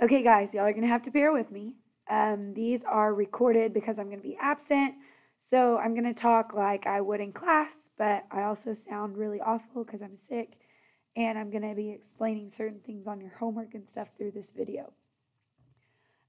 Okay, guys, y'all are going to have to bear with me. These are recorded because I'm going to be absent. So I'm going to talk like I would in class, but I also sound really awful because I'm sick. And I'm going to be explaining certain things on your homework and stuff through this video.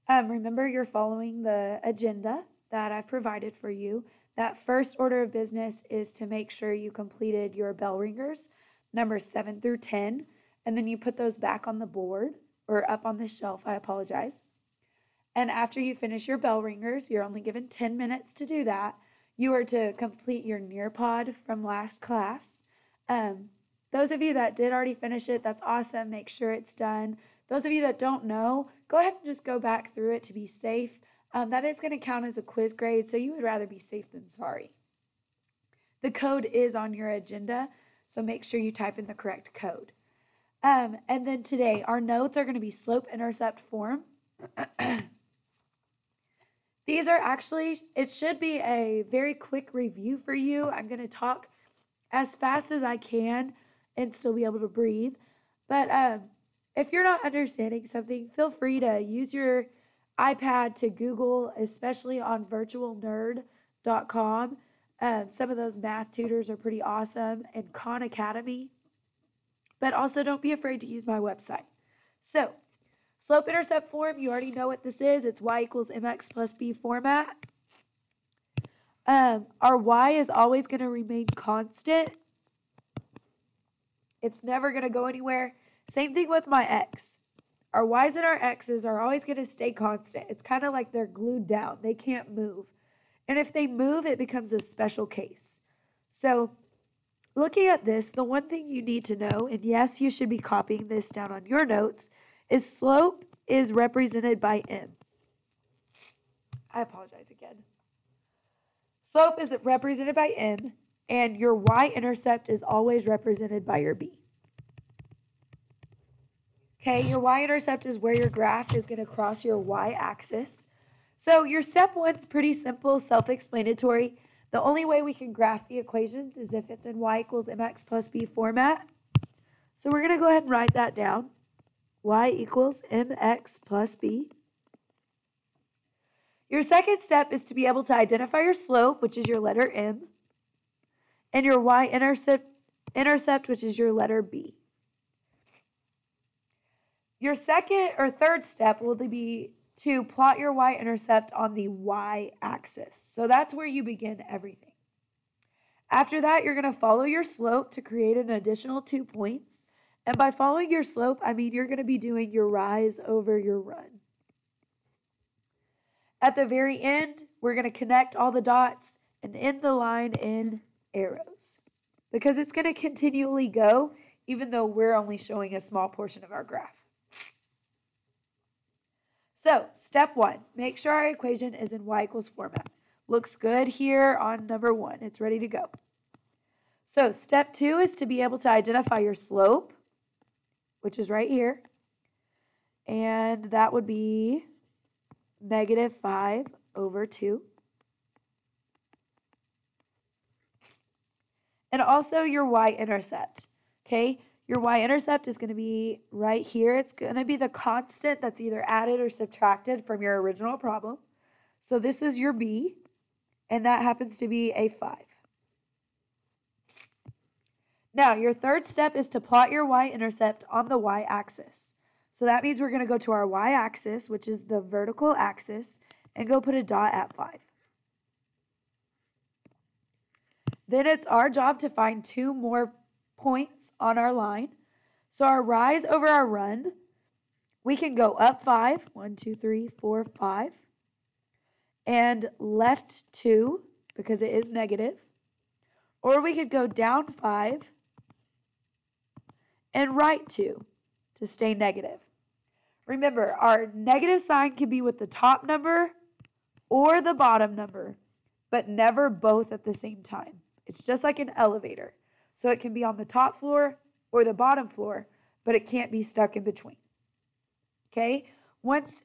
Remember, you're following the agenda that I've provided for you. That first order of business is to make sure you completed your bell ringers, numbers 7 through 10, and then you put those back on the board or up on the shelf, I apologize. And after you finish your bell ringers, you're only given 10 minutes to do that. You are to complete your Nearpod from last class. Those of you that did already finish it, that's awesome. Make sure it's done. Those of you that don't know, go ahead and just go back through it to be safe. That is going to count as a quiz grade, so you would rather be safe than sorry. The code is on your agenda, so make sure you type in the correct code. And then today, our notes are going to be slope-intercept form. These are actually, it should be a very quick review for you. I'm going to talk as fast as I can and still be able to breathe. But if you're not understanding something, feel free to use your iPad to Google, especially on virtualnerd.com. Some of those math tutors are pretty awesome, and Khan Academy. But also don't be afraid to use my website. So, slope-intercept form, you already know what this is. It's y equals mx plus b format. Our y is always going to remain constant. It's never going to go anywhere. Same thing with my x. Our y's and our x's are always going to stay constant. It's kind of like they're glued down. They can't move. And if they move, it becomes a special case. So, looking at this, the one thing you need to know, and yes, you should be copying this down on your notes, is slope is represented by m. I apologize again. Slope is represented by m, and your y-intercept is always represented by your b. Okay, your y-intercept is where your graph is going to cross your y-axis. So your step one's pretty simple, self-explanatory. The only way we can graph the equations is if it's in y equals mx plus b format. So we're going to go ahead and write that down. Y equals mx plus b. Your second step is to be able to identify your slope, which is your letter m, and your y-intercept, which is your letter b. Your second or third step will be to plot your y-intercept on the y-axis. So that's where you begin everything. After that, you're going to follow your slope to create an additional 2 points. And by following your slope, I mean you're going to be doing your rise over your run. At the very end, we're going to connect all the dots and end the line in arrows, because it's going to continually go even though we're only showing a small portion of our graph. So, step one, make sure our equation is in y equals format. Looks good here on number 1. It's ready to go. So, step 2 is to be able to identify your slope, which is right here. And that would be -5 over 2. And also your y-intercept, okay? Your y-intercept is going to be right here. It's going to be the constant that's either added or subtracted from your original problem. So this is your b, and that happens to be a 5. Now, your third step is to plot your y-intercept on the y-axis. So that means we're going to go to our y-axis, which is the vertical axis, and go put a dot at 5. Then it's our job to find 2 more points on our line. So our rise over our run, we can go up 5, 1, 2, 3, 4, 5, and left 2 because it is negative, or we could go down 5 and right 2 to stay negative. Remember, our negative sign can be with the top number or the bottom number, but never both at the same time. It's just like an elevator. So it can be on the top floor or the bottom floor, but it can't be stuck in between. Okay? Once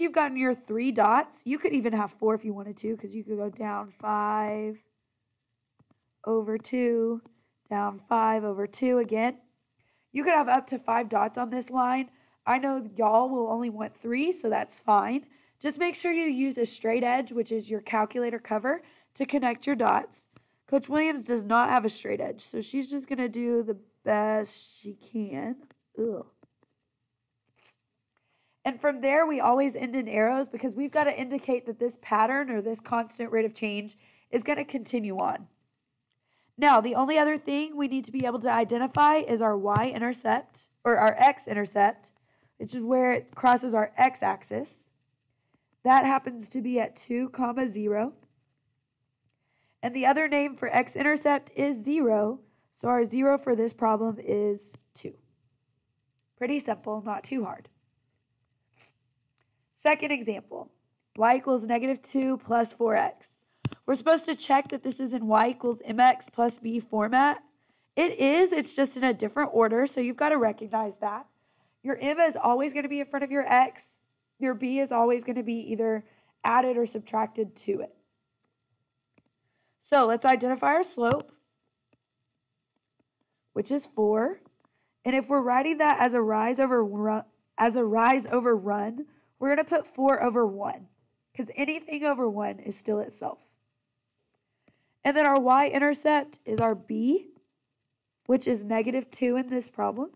you've gotten your 3 dots, you could even have 4 if you wanted to, because you could go down 5 over 2, down 5 over 2 again. You could have up to 5 dots on this line. I know y'all will only want 3, so that's fine. Just make sure you use a straight edge, which is your calculator cover, to connect your dots. Coach Williams does not have a straight edge, so she's just going to do the best she can. Ugh. And from there, we always end in arrows because we've got to indicate that this pattern or this constant rate of change is going to continue on. Now, the only other thing we need to be able to identify is our y-intercept, or our x-intercept, which is where it crosses our x-axis. That happens to be at 2, 0. And the other name for x-intercept is 0, so our 0 for this problem is 2. Pretty simple, not too hard. Second example, y equals -2 plus 4x. We're supposed to check that this is in y equals mx plus b format. It is, it's just in a different order, so you've got to recognize that. Your m is always going to be in front of your x. Your b is always going to be either added or subtracted to it. So let's identify our slope, which is 4. And if we're writing that as a rise over run, we're going to put 4 over 1 because anything over 1 is still itself. And then our y-intercept is our b, which is -2 in this problem.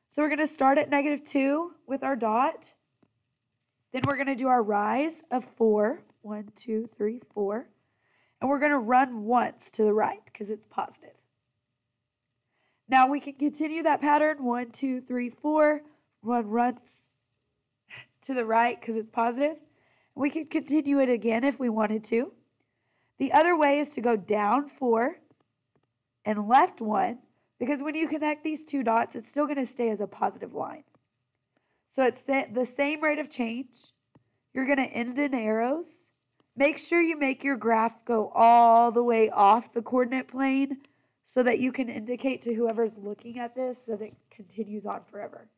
So we're going to start at -2 with our dot. Then we're going to do our rise of 4. 1, 2, 3, 4. And we're going to run once to the right because it's positive. Now we can continue that pattern. 1, 2, 3, 4. Run once to the right because it's positive. We could continue it again if we wanted to. The other way is to go down 4 and left 1 because when you connect these two dots, it's still going to stay as a positive line. So it's the same rate of change. You're going to end in arrows. Make sure you make your graph go all the way off the coordinate plane so that you can indicate to whoever's looking at this that it continues on forever.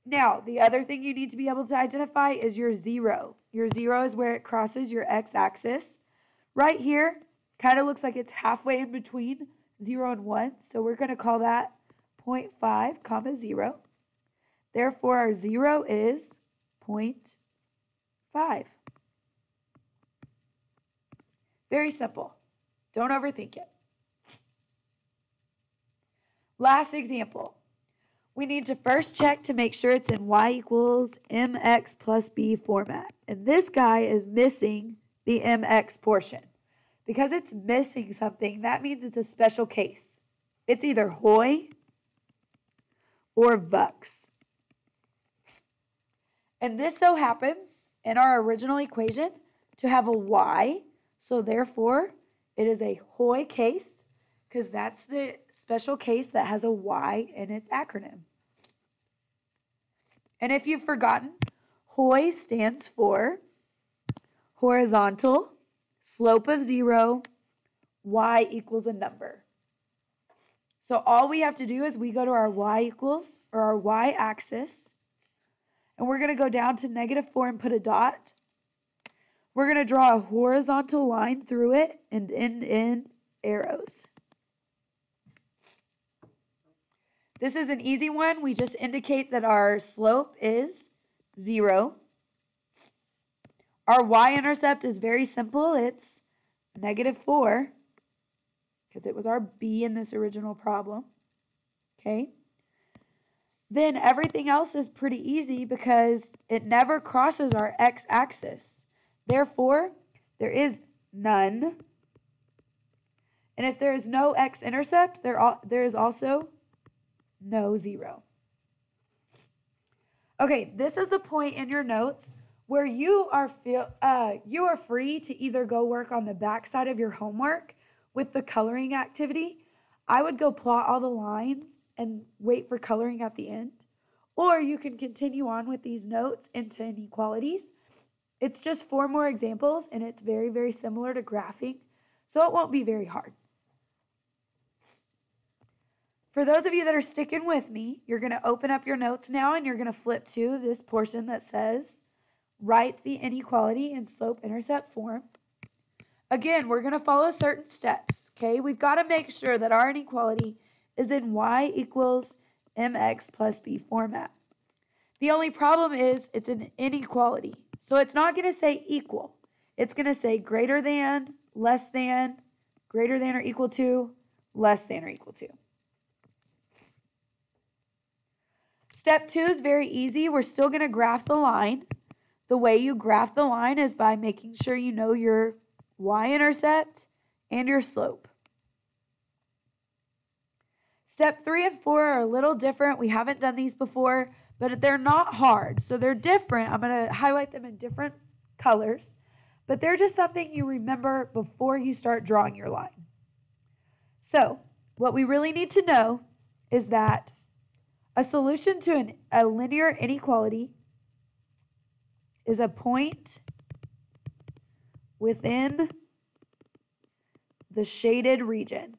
Now, the other thing you need to be able to identify is your 0. Your 0 is where it crosses your x-axis. Right here, kind of looks like it's halfway in between 0 and 1, so we're going to call that 0.5, 0. Therefore, our 0 is 0.5. Very simple. Don't overthink it. Last example. We need to first check to make sure it's in y equals mx plus b format. And this guy is missing the mx portion. Because it's missing something, that means it's a special case. It's either Hoy or Vux. And this so happens in our original equation to have a y. So therefore, it is a Hoy case because that's the special case that has a y in its acronym. And if you've forgotten, Hoy stands for horizontal, slope of 0, y equals a number. So all we have to do is we go to our y equals, or our y-axis, and we're going to go down to -4 and put a dot. We're going to draw a horizontal line through it and end in arrows. This is an easy one. We just indicate that our slope is 0. Our y-intercept is very simple. It's -4 because it was our b in this original problem. Okay. Then everything else is pretty easy because it never crosses our x-axis. Therefore, there is none. And if there is no x-intercept, there is also no 0. Okay, this is the point in your notes where you are free to either go work on the back side of your homework with the coloring activity. I would go plot all the lines and wait for coloring at the end. Or you can continue on with these notes into inequalities. It's just 4 more examples and it's very, very similar to graphing, so it won't be very hard. For those of you that are sticking with me, you're going to open up your notes now and you're going to flip to this portion that says, write the inequality in slope-intercept form. Again, we're going to follow certain steps, okay? We've got to make sure that our inequality is in y equals mx plus b format. The only problem is it's an inequality. So it's not going to say equal. It's going to say greater than, less than, greater than or equal to, less than or equal to. Step 2 is very easy. We're still going to graph the line. The way you graph the line is by making sure you know your y-intercept and your slope. Step 3 and 4 are a little different. We haven't done these before, but they're not hard. So they're different. I'm going to highlight them in different colors, but they're just something you remember before you start drawing your line. So what we really need to know is that a solution to a linear inequality is a point within the shaded region.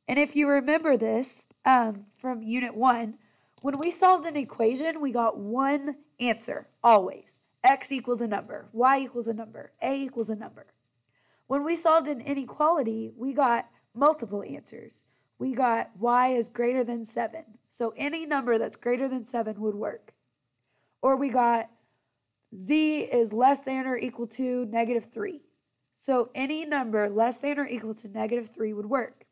And if you remember this from Unit 1, when we solved an equation, we got one answer, always. X equals a number, Y equals a number, A equals a number. When we solved an inequality, we got multiple answers. We got Y is greater than 7. So any number that's greater than 7 would work. Or we got Z is less than or equal to -3. So any number less than or equal to -3 would work.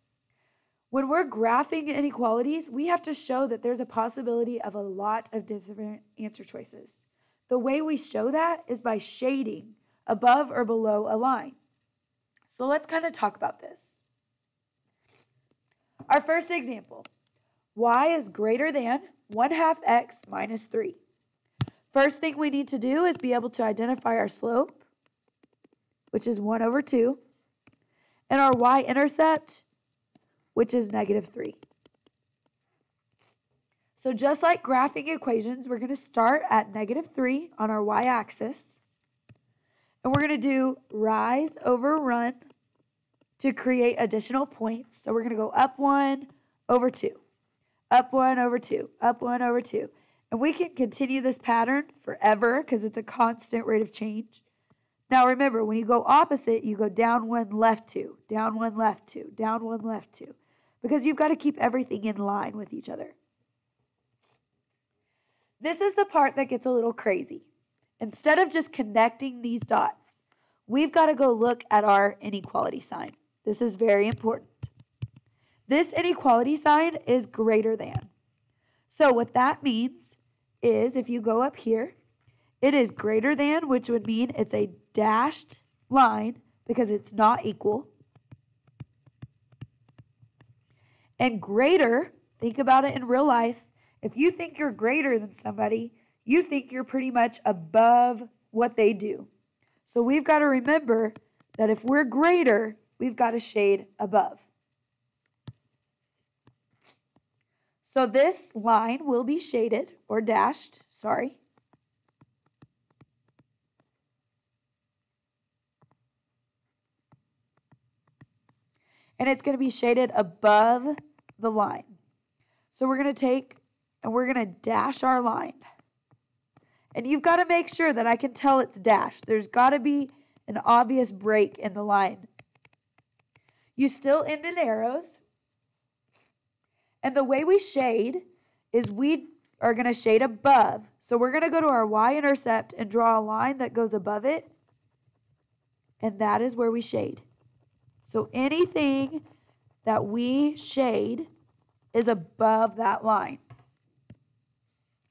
When we're graphing inequalities, we have to show that there's a possibility of a lot of different answer choices. The way we show that is by shading above or below a line. So let's kind of talk about this. Our first example, y is greater than 1/2 x minus 3. First thing we need to do is be able to identify our slope, which is 1/2, and our y-intercept, which is -3. So just like graphing equations, we're going to start at -3 on our y-axis, and we're going to do rise over run to create additional points. So we're going to go up 1 over 2, up 1 over 2, up 1 over 2. And we can continue this pattern forever because it's a constant rate of change. Now remember, when you go opposite, you go down 1, left 2, down 1, left 2, down 1, left 2, because you've got to keep everything in line with each other. This is the part that gets a little crazy. Instead of just connecting these dots, we've got to go look at our inequality sign. This is very important. This inequality sign is greater than. So what that means is if you go up here, it is greater than, which would mean it's a dashed line because it's not equal. And greater, think about it in real life. If you think you're greater than somebody, you think you're pretty much above what they do. So we've got to remember that if we're greater, we've got to shade above. So this line will be shaded or dashed, sorry. And it's going to be shaded above the line. So we're going to take and we're going to dash our line. And you've got to make sure that I can tell it's dashed. There's got to be an obvious break in the line. You still end in arrows. And the way we shade is we are going to shade above. So we're going to go to our y-intercept and draw a line that goes above it. And that is where we shade. So anything that we shade is above that line.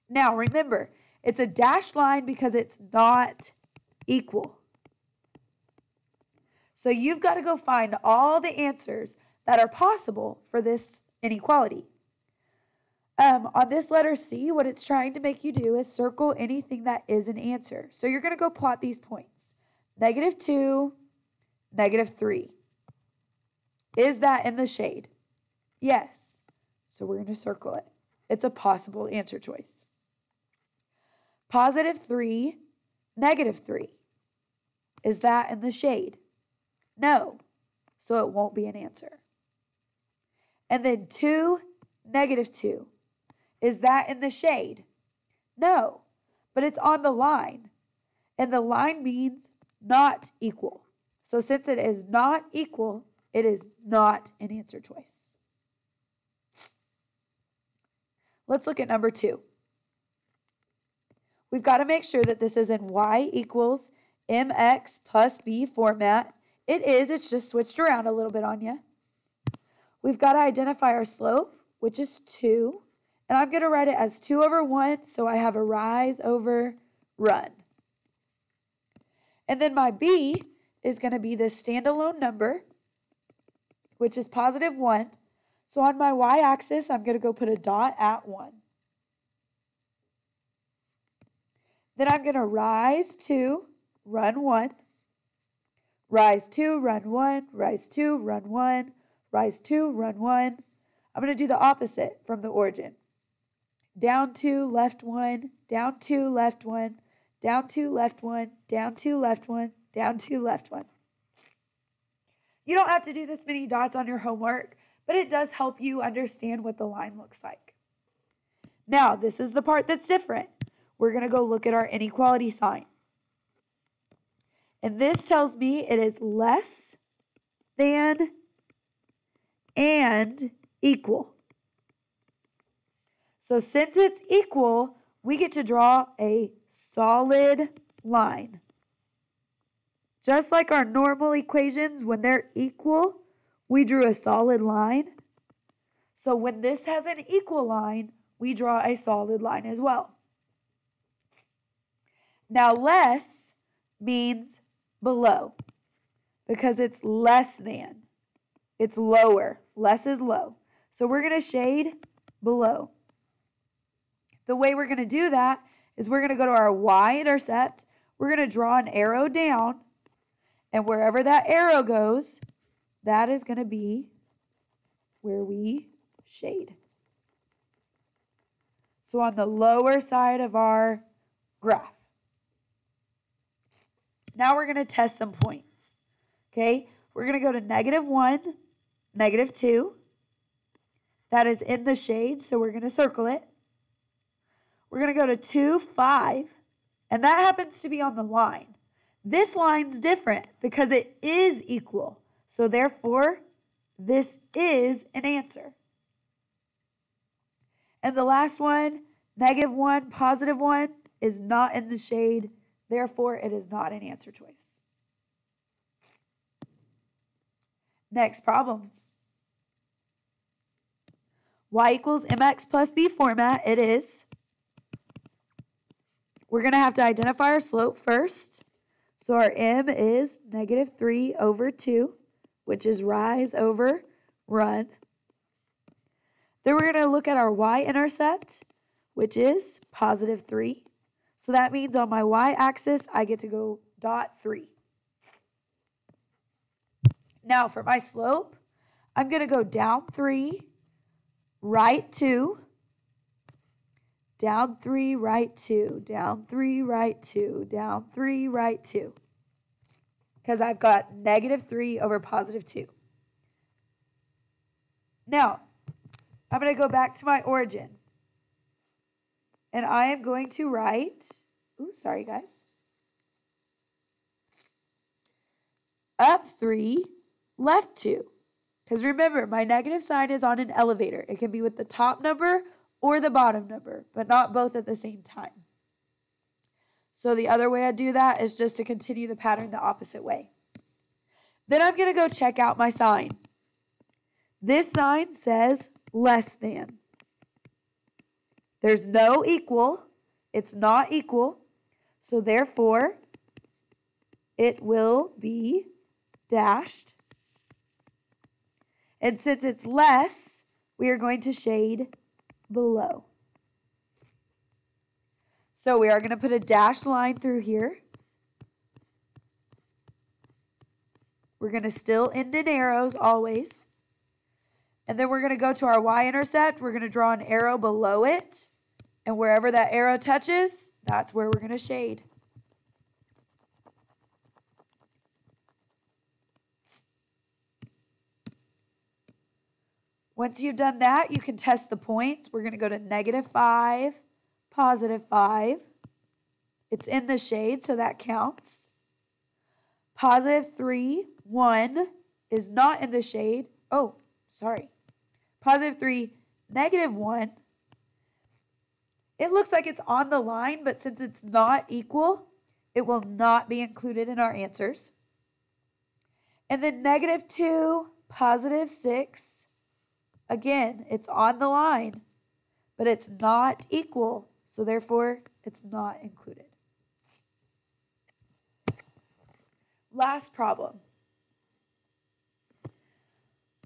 Now remember, it's a dashed line because it's not equal. So you've got to go find all the answers that are possible for this inequality. On this letter C, what it's trying to make you do is circle anything that is an answer. So you're going to go plot these points. -2, -3. Is that in the shade? Yes. So we're going to circle it. It's a possible answer choice. +3, -3. Is that in the shade? No. So it won't be an answer. And then 2, -2. Is that in the shade? No. But it's on the line. And the line means not equal. So since it is not equal, It is not an answer choice. Let's look at number 2. We've got to make sure that this is in y equals mx plus b format. It is, it's just switched around a little bit on you. We've got to identify our slope, which is 2. And I'm going to write it as 2 over 1, so I have a rise over run. And then my b is going to be this standalone number, which is positive 1. So on my y-axis, I'm going to go put a dot at 1. Then I'm going to rise 2, run 1, rise 2, run 1, rise 2, run 1, rise 2, run 1. I'm going to do the opposite from the origin. Down 2, left 1, down 2, left 1, down 2, left 1, down 2, left 1, down 2, left 1. You don't have to do this many dots on your homework, but it does help you understand what the line looks like. Now, this is the part that's different. We're going to go look at our inequality sign. And this tells me it is less than and equal. So since it's equal, we get to draw a solid line. Just like our normal equations, when they're equal, we drew a solid line. So when this has an equal line, we draw a solid line as well. Now less means below because it's less than. It's lower. Less is low. So we're going to shade below. The way we're going to do that is we're going to go to our y-intercept. We're going to draw an arrow down. And wherever that arrow goes, that is going to be where we shade. So on the lower side of our graph. Now we're going to test some points. Okay, we're going to go to -1, -2. That is in the shade, so we're going to circle it. We're going to go to 2, 5, and that happens to be on the line. This line's different because it is equal. So therefore, this is an answer. And the last one, -1, +1, is not in the shade. Therefore, it is not an answer choice. Next, problems. Y equals mx plus b format, it is. We're going to have to identify our slope first. So our m is -3 over 2, which is rise over run. Then we're going to look at our y-intercept, which is +3. So that means on my y-axis, I get to go .3. Now for my slope, I'm going to go down 3, right 2, down 3, right 2, down 3, right 2, down 3, right 2. Because I've got -3 over +2. Now, I'm going to go back to my origin. And I am going to write, sorry guys. Up 3, left 2. Because remember, my negative sign is on an elevator. It can be with the top number or the bottom number, but not both at the same time. So the other way I do that is just to continue the pattern the opposite way. Then I'm going to go check out my sign. This sign says less than. There's no equal. It's not equal. So therefore, it will be dashed. And since it's less, we are going to shade below. So we are going to put a dashed line through here. We're going to still end in arrows always. And then we're going to go to our y-intercept. We're going to draw an arrow below it. And wherever that arrow touches, that's where we're going to shade. Once you've done that, you can test the points. We're going to go to -5, +5. It's in the shade, so that counts. +3, 1 is not in the shade. Oh, sorry. Positive 3, negative 1. It looks like it's on the line, but since it's not equal, it will not be included in our answers. And then negative 2, positive 6. Again, it's on the line, but it's not equal, so therefore it's not included. Last problem.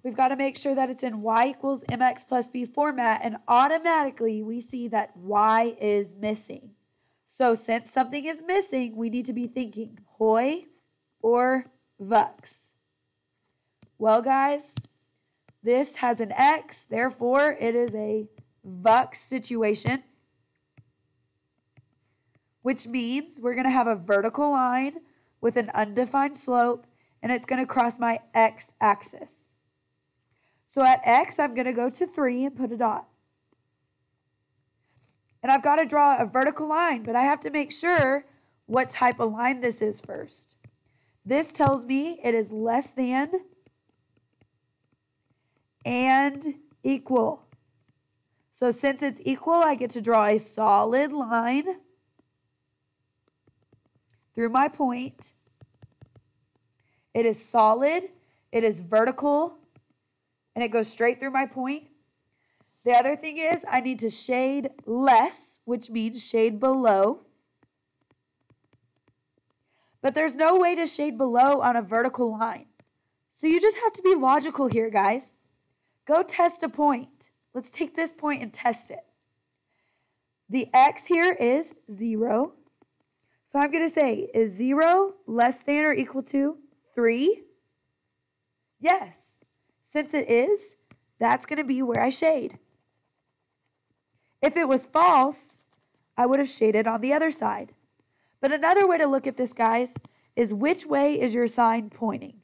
We've got to make sure that it's in y equals mx plus b format, and automatically we see that y is missing. So since something is missing, we need to be thinking hoy or vux. Well, guys, this has an x, therefore it is a vux situation, which means we're going to have a vertical line with an undefined slope, and it's going to cross my x-axis. So at x, I'm going to go to 3 and put a dot. And I've got to draw a vertical line, but I have to make sure what type of line this is first. This tells me it is less than and equal. So since it's equal, I get to draw a solid line through my point. It is solid, it is vertical, and it goes straight through my point. The other thing is I need to shade less, which means shade below. But there's no way to shade below on a vertical line. So you just have to be logical here, guys. Go test a point. Let's take this point and test it. The x here is 0. So I'm going to say, is 0 less than or equal to 3? Yes. Since it is, that's going to be where I shade. If it was false, I would have shaded on the other side. But another way to look at this, guys, is which way is your sign pointing?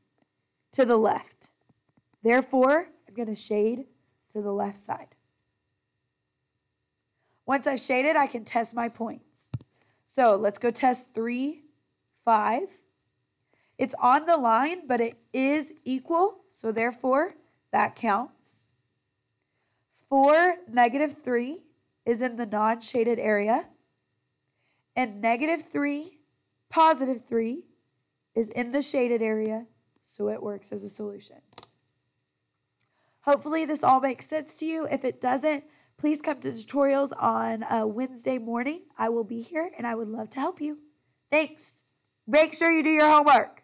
To the left. Therefore, I'm going to shade to the left side. Once I've shaded, I can test my points. So let's go test 3, 5. It's on the line, but it is equal, so therefore that counts. 4, negative 3 is in the non-shaded area. And negative 3, positive 3 is in the shaded area, so it works as a solution. Hopefully this all makes sense to you. If it doesn't, please come to tutorials on Wednesday morning. I will be here, and I would love to help you. Thanks. Make sure you do your homework.